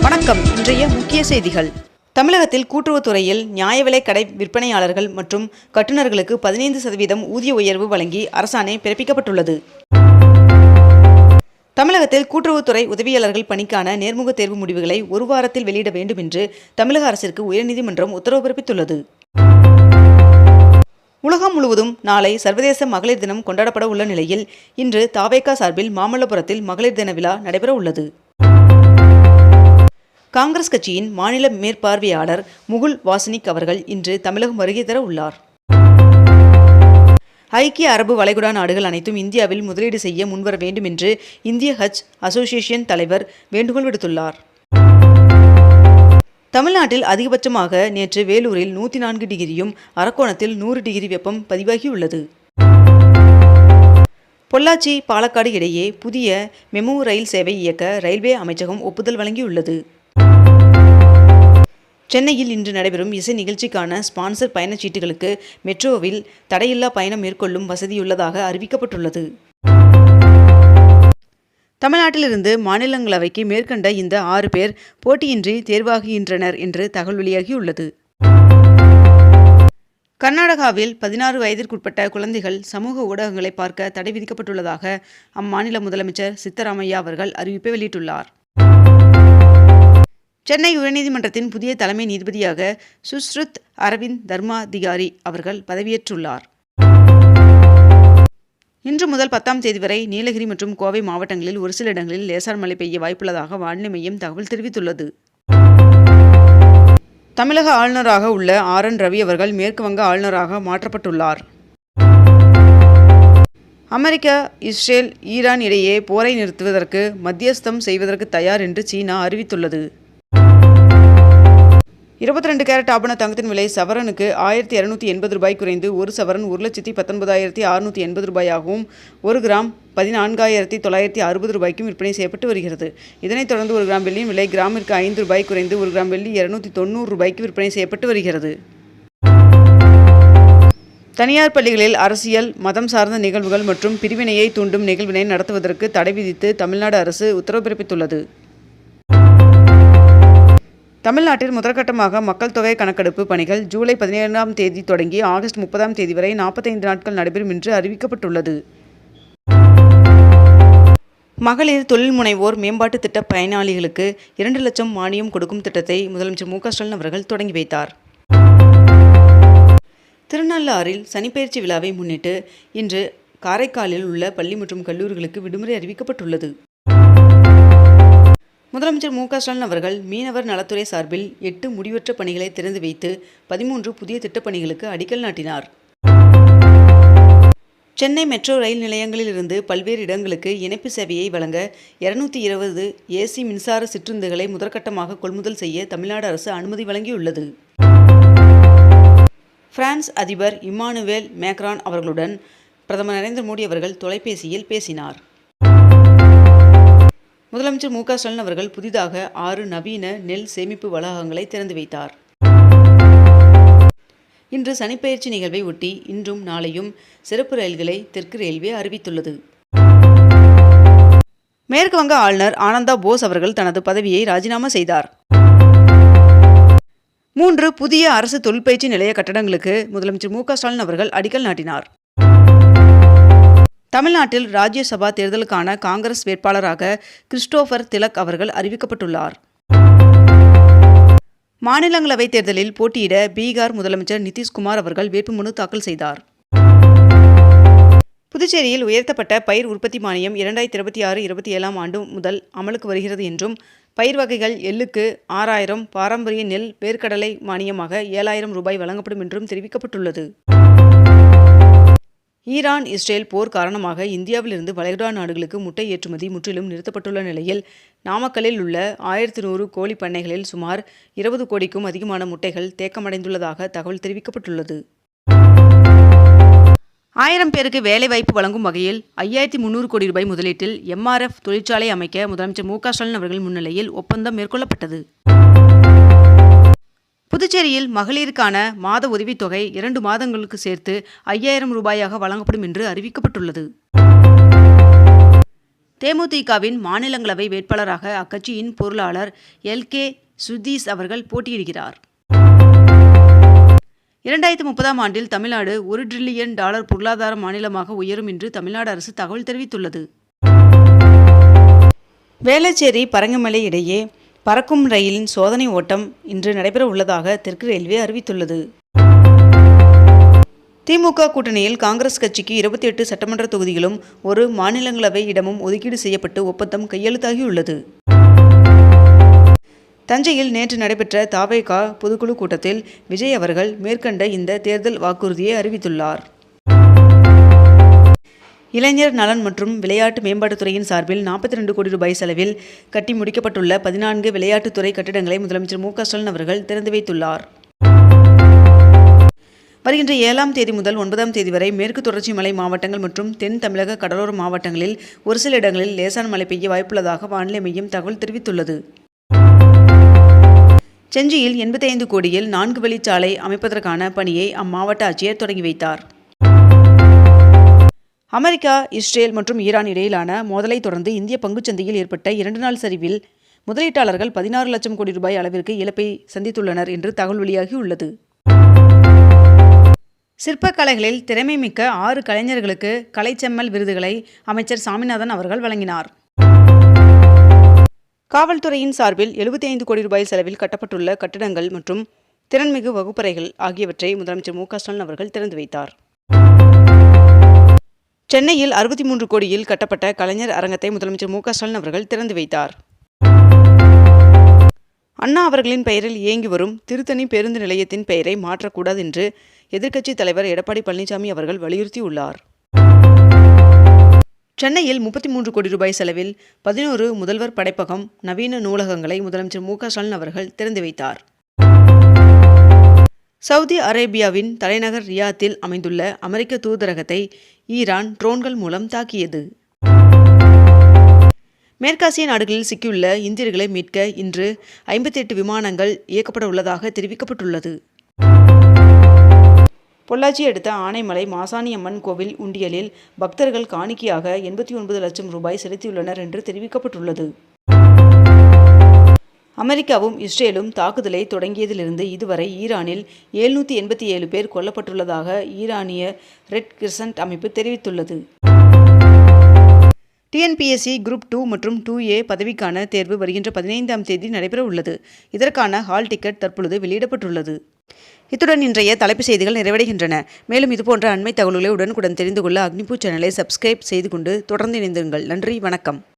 வணக்கம். இன்றைய முக்கிய செய்திகள். தமிழகத்தில் கூட்டுறவுத்துறையில் நியாய விலை கடை விற்பனையாளர்கள் மற்றும் கட்டுநர்களுக்கு 15% ஊதிய உயர்வு வழங்கி அரசாணை பிறப்பிக்கப்பட்டுள்ளது. தமிழகத்தில் கூட்டுறவுத்துறை உதவியாளர்கள் பணிக்கான நேர்முக தேர்வு முடிவுகளை ஒரு வாரத்தில் வெளியிட வேண்டும் என்று தமிழக அரசிற்கு உயர்நீதிமன்றம் உத்தரவு பிறப்பித்துள்ளது. உலகம் முழுவதும் நாளை சர்வதேச மகளிர் தினம் கொண்டாடப்பட உள்ள நிலையில் இன்று தாவேகா சார்பில் மாமல்லபுரத்தில் மகளிர் தின விழா நடைபெற உள்ளது. காங்கிரஸ் கட்சியின் மாநில மேற்பார்வையாளர் முகுல் வாசனிக் அவர்கள் இன்று தமிழகம் வருகை தர உள்ளார். ஐக்கிய அரபு வளைகுடா நாடுகள் அனைத்தும் இந்தியாவில் முதலீடு செய்ய முன்வர வேண்டும் என்று இந்திய ஹஜ் அசோசியேஷன் தலைவர் வேண்டுகோள் விடுத்துள்ளார். தமிழ்நாட்டில் அதிகபட்சமாக நேற்று வேலூரில் 104 டிகிரியும் அரக்கோணத்தில் 100 டிகிரி வெப்பம் பதிவாகியுள்ளது. பொள்ளாச்சி பாலக்காடு இடையே புதிய மெமு ரயில் சேவை இயக்க ரயில்வே அமைச்சகம் ஒப்புதல் வழங்கியுள்ளது. சென்னையில் இன்று நடைபெறும் இசை நிகழ்ச்சிக்கான ஸ்பான்சர் பயணச்சீட்டுகளுக்கு மெட்ரோவில் தடையில்லா பயணம் மேற்கொள்ளும் வசதியுள்ளதாக அறிவிக்கப்பட்டுள்ளது. தமிழ்நாட்டிலிருந்து மாநிலங்களவைக்கு மேற்கண்ட இந்த 6 பேர் போட்டியின்றி தேர்வாகுகின்றனர் என்று தகவல் வெளியாகியுள்ளது. கர்நாடகாவில் 16 வயதிற்குட்பட்ட குழந்தைகள் சமூக ஊடகங்களை பார்க்க தடை விதிக்கப்பட்டுள்ளதாக அம்மாநில முதலமைச்சர் சித்தராமையா அவர்கள் அறிவிப்பை வெளியிட்டுள்ளார். சென்னை உயர்நீதிமன்றத்தின் புதிய தலைமை நீதிபதியாக சுஷ்ருத் அரவிந்த் தர்மாதிகாரி அவர்கள் பதவியேற்றுள்ளார். இன்று முதல் 10ஆம் தேதி வரை நீலகிரி மற்றும் கோவை மாவட்டங்களில் ஒரு சில இடங்களில் லேசான மழை பெய்ய வாய்ப்புள்ளதாக வானிலை மையம் தகவல் தெரிவித்துள்ளது. தமிழக ஆளுநராக உள்ள ஆர்.என். ரவி அவர்கள் மேற்கு வங்க ஆளுநராக மாற்றப்பட்டுள்ளார். அமெரிக்கா, இஸ்ரேல், ஈரான் இடையே போரை நிறுத்துவதற்கு மத்தியஸ்தம் செய்வதற்கு தயார் என்று சீனா அறிவித்துள்ளது. 22 கேரட் ஆபண தங்கத்தின் விலை சவரனுக்கு 1280 ரூபாய் குறைந்து ஒரு சவரன் 1,19,680 ரூபாயாகவும் 1 கிராம் 14,960 ரூபாய்க்கும் விற்பனை செய்யப்பட்டு வருகிறது. இதனைத் தொடர்ந்து 1 கிராம் வெள்ளியின் விலை கிராமிற்கு 5 ரூபாய் குறைந்து 1 கிராம் வெள்ளி 290 ரூபாய்க்கு விற்பனை செய்யப்பட்டு வருகிறது. தனியார் பள்ளிகளில் அரசியல், மதம் சார்ந்த நிகழ்வுகள் மற்றும் பிரிவினையை தூண்டும் நிகழ்வினை நடத்துவதற்கு தடை விதித்து தமிழ்நாடு அரசு உத்தரவு பிறப்பித்துள்ளது. தமிழ்நாட்டில் முதற்கட்டமாக மக்கள் தொகை கணக்கெடுப்பு பணிகள் ஜூலை 17ஆம் தேதி தொடங்கி ஆகஸ்ட் 30ஆம் தேதி வரை 45 நாட்கள் நடைபெறும் என்று அறிவிக்கப்பட்டுள்ளது. மகளிர் தொழில் முனைவோர் மேம்பாட்டு திட்ட பயனாளிகளுக்கு 2 லட்சம் மானியம் கொடுக்கும் திட்டத்தை முதலமைச்சர் மு.க. ஸ்டாலின் அவர்கள் தொடங்கி வைத்தார். திருநள்ளாறில் சனிப்பெயர்ச்சி விழாவை முன்னிட்டு இன்று காரைக்காலில் உள்ள பள்ளி மற்றும் கல்லூரிகளுக்கு விடுமுறை அறிவிக்கப்பட்டுள்ளது. முதலமைச்சர் மு.க. ஸ்டாலின் அவர்கள் மீனவர் நலத்துறை சார்பில் 8 முடிவற்ற பணிகளை திறந்து வைத்து 13 புதிய திட்டப்பணிகளுக்கு அடிக்கல் நாட்டினார். சென்னை மெட்ரோ ரயில் நிலையங்களிலிருந்து பல்வேறு இடங்களுக்கு இணைப்பு சேவையை வழங்க 220 ஏசி மின்சார சிற்றுந்துகளை முதற்கட்டமாக கொள்முதல் செய்ய தமிழ்நாடு அரசு அனுமதி வழங்கியுள்ளது. பிரான்ஸ் அதிபர் இம்மானுவேல் மேக்ரான் அவர்களுடன் பிரதமர் நரேந்திர மோடி அவர்கள் தொலைபேசியில் பேசினார். முதலமைச்சர் மு.க. ஸ்டாலின் அவர்கள் புதிதாக 6 நவீன நெல் சேமிப்பு வளாகங்களை திறந்து வைத்தார். இன்று சனிப்பெயர்ச்சி நிகழ்வை ஒட்டி இன்றும் நாளையும் சிறப்பு ரயில்களை தெற்கு ரயில்வே அறிவித்துள்ளது. மேற்கு வங்க ஆளுநர் ஆனந்தா போஸ் அவர்கள் தனது பதவியை ராஜினாமா செய்தார். 3 புதிய அரசு தொழிற்பயிற்சி நிலைய கட்டடங்களுக்கு முதலமைச்சர் மு.க. ஸ்டாலின் அவர்கள் அடிக்கல் நாட்டினார். தமிழ்நாட்டில் ராஜ்யசபா தேர்தலுக்கான காங்கிரஸ் வேட்பாளராக கிறிஸ்டோபர் திலக் அவர்கள் அறிவிக்கப்பட்டுள்ளார். மாநிலங்களவை தேர்தலில் போட்டியிட பீகார் முதலமைச்சர் நிதிஷ்குமார் அவர்கள் வேட்புமனு தாக்கல் செய்தார். புதுச்சேரியில் உயர்த்தப்பட்ட பயிர் உற்பத்தி மானியம் 2026-27ஆம் ஆண்டு முதல் அமலுக்கு வருகிறது என்றும் பயிர் வகைகள் எள்ளுக்கு 6000, பாரம்பரிய நெல் வேர்க்கடலை மானியமாக 7000 ரூபாய் வழங்கப்படும் என்றும் தெரிவிக்கப்பட்டுள்ளது. ஈரான் இஸ்ரேல் போர் காரணமாக இந்தியாவிலிருந்து வளைகுடா நாடுகளுக்கு முட்டை ஏற்றுமதி முற்றிலும் நிறுத்தப்பட்டுள்ள நிலையில் நாமக்கல்லில் உள்ள 1100 கோழி பண்ணைகளில் சுமார் 20 கோடிக்கும் அதிகமான முட்டைகள் தேக்கமடைந்துள்ளதாக தகவல் தெரிவிக்கப்பட்டுள்ளது. 1000 பேருக்கு வேலைவாய்ப்பு வழங்கும் வகையில் 5300 கோடி ரூபாய் முதலீட்டில் MRF தொழிற்சாலை அமைக்க முதலமைச்சர் மு.க. ஸ்டாலின் அவர்கள் முன்னிலையில் ஒப்பந்தம் மேற்கொள்ளப்பட்டது. புதுச்சேரியில் மகளிருக்கான மாத உதவித்தொகை 2 மாதங்களுக்கு சேர்த்து 5000 ரூபாயாக வழங்கப்படும் என்று அறிவிக்கப்பட்டுள்ளது. தேமுதிகவின் மாநிலங்களவை வேட்பாளராக அக்கட்சியின் பொருளாளர் எல்.கே. சுதீஷ் அவர்கள் போட்டியிடுகிறார். 2030ஆம் ஆண்டில் தமிழ்நாடு $1 டிரில்லியன் பொருளாதார மாநிலமாக உயரும் என்று தமிழ்நாடு அரசு தகவல் தெரிவித்துள்ளது. வேளச்சேரி பரங்கிமலை இடையே பறக்கும் ரயிலின் சோதனை ஓட்டம் இன்று நடைபெற உள்ளதாக தெற்கு ரயில்வே அறிவித்துள்ளது. திமுக கூட்டணியில் காங்கிரஸ் கட்சிக்கு 28 சட்டமன்ற தொகுதிகளும் ஒரு மாநிலங்களவை இடமும் ஒதுக்கீடு செய்யப்பட்டு ஒப்பந்தம் கையெழுத்தாகியுள்ளது. தஞ்சையில் நேற்று நடைபெற்ற தவேக பொதுக்குழு கூட்டத்தில் விஜய் அவர்கள் மேற்கண்ட இந்த தேர்தல் வாக்குறுதியை அறிவித்துள்ளார். இளைஞர் நலன் மற்றும் விளையாட்டு மேம்பாட்டுத்துறையின் சார்பில் 42 கோடி ரூபாய் செலவில் கட்டி முடிக்கப்பட்டுள்ள 14 விளையாட்டுத்துறை கட்டிடங்களை முதலமைச்சர் மு.க.ஸ்டாலின் அவர்கள் திறந்து வைத்துள்ளார். வருகின்ற 7ஆம் தேதி முதல் 9ஆம் தேதி வரை மேற்கு தொடர்ச்சி மலை மாவட்டங்கள் மற்றும் தென் தமிழக கடலோர மாவட்டங்களில் ஒரு சில இடங்களில் லேசான மழை பெய்ய வாய்ப்புள்ளதாக வானிலை மையம் தகவல் தெரிவித்துள்ளது. செஞ்சியில் 85 கோடியில் 4 வழிச்சாலை அமைப்பதற்கான பணியை அம்மாவட்ட ஆட்சியர் தொடங்கி வைத்தார். அமெரிக்கா, இஸ்ரேல் மற்றும் ஈரான் இடையிலான மோதலை தொடர்ந்து இந்திய பங்குச்சந்தையில் ஏற்பட்ட 2 நாள் சரிவில் முதலீட்டாளர்கள் 16 லட்சம் கோடி ரூபாய் அளவிற்கு இழப்பை சந்தித்துள்ளனர் என்று தகவல் வெளியாகியுள்ளது. சிற்பக்கலைகளில் திறமை மிக்க 6 கலைஞர்களுக்கு கலைச்செம்மல் விருதுகளை அமைச்சர் சாமிநாதன் அவர்கள் வழங்கினார். காவல்துறையின் சார்பில் 75 கோடி ரூபாய் செலவில் கட்டப்பட்டுள்ள கட்டிடங்கள் மற்றும் திறன்மிகு வகுப்பறைகள் ஆகியவற்றை முதலமைச்சர் மு.க.ஸ்டாலின் அவர்கள் திறந்து வைத்தார். சென்னையில் 63 கோடியில் கட்டப்பட்ட கலைஞர் அரங்கத்தை முதலமைச்சர் மு.க.ஸ்டாலின் அவர்கள் திறந்து வைத்தார். அண்ணா அவர்களின் பெயரில் இயங்கி வரும் திருத்தணி பேருந்து நிலையத்தின் பெயரை மாற்றக்கூடாது என்று எதிர்க்கட்சி தலைவர் எடப்பாடி பழனிசாமி அவர்கள் வலியுறுத்தியுள்ளார். சென்னையில் 33 கோடி ரூபாய் செலவில் 11 முதல்வர் படைப்பகம், நவீன நூலகங்களை முதலமைச்சர் மு.க.ஸ்டாலின் அவர்கள் திறந்து வைத்தார். சவுதி அரேபியாவின் தலைநகர் ரியாத்தில் அமைந்துள்ள அமெரிக்க தூதரகத்தை ஈரான் ட்ரோன்கள் மூலம் தாக்கியது. மேற்காசிய நாடுகளில் சிக்கியுள்ள இந்தியர்களை மீட்க இன்று 58 விமானங்கள் இயக்கப்பட உள்ளதாக தெரிவிக்கப்பட்டுள்ளது. பொள்ளாச்சி அடுத்த ஆனைமலை மாசாணியம்மன் கோவில் உண்டியலில் பக்தர்கள் காணிக்கையாக 89 லட்சம் ரூபாய் செலுத்தியுள்ளனர் என்று தெரிவிக்கப்பட்டுள்ளது. அமெரிக்காவும் இஸ்ரேலும் தாக்குதலை தொடங்கியதிலிருந்து இதுவரை ஈரானில் 787 பேர் கொல்லப்பட்டுள்ளதாக ஈரானிய ரெட் கிரசன்ட் அமைப்பு தெரிவித்துள்ளது. டிஎன்பிஎஸ்சி குரூப் 2 மற்றும் 2A பதவிக்கான தேர்வு வருகின்ற 15ஆம் தேதி நடைபெற உள்ளது. இதற்கான ஹால் டிக்கெட் தற்பொழுது வெளியிடப்பட்டுள்ளது. இத்துடன் இன்றைய தலைப்புச் செய்திகள் நிறைவடைகின்றன. மேலும் இதுபோன்ற அண்மை தகவல்களை உடனுக்குடன் தெரிந்து கொள்ள அக்னிபூ சேனலை சப்ஸ்கிரைப் செய்து கொண்டு தொடர்ந்து இணைந்திருங்கள். நன்றி, வணக்கம்.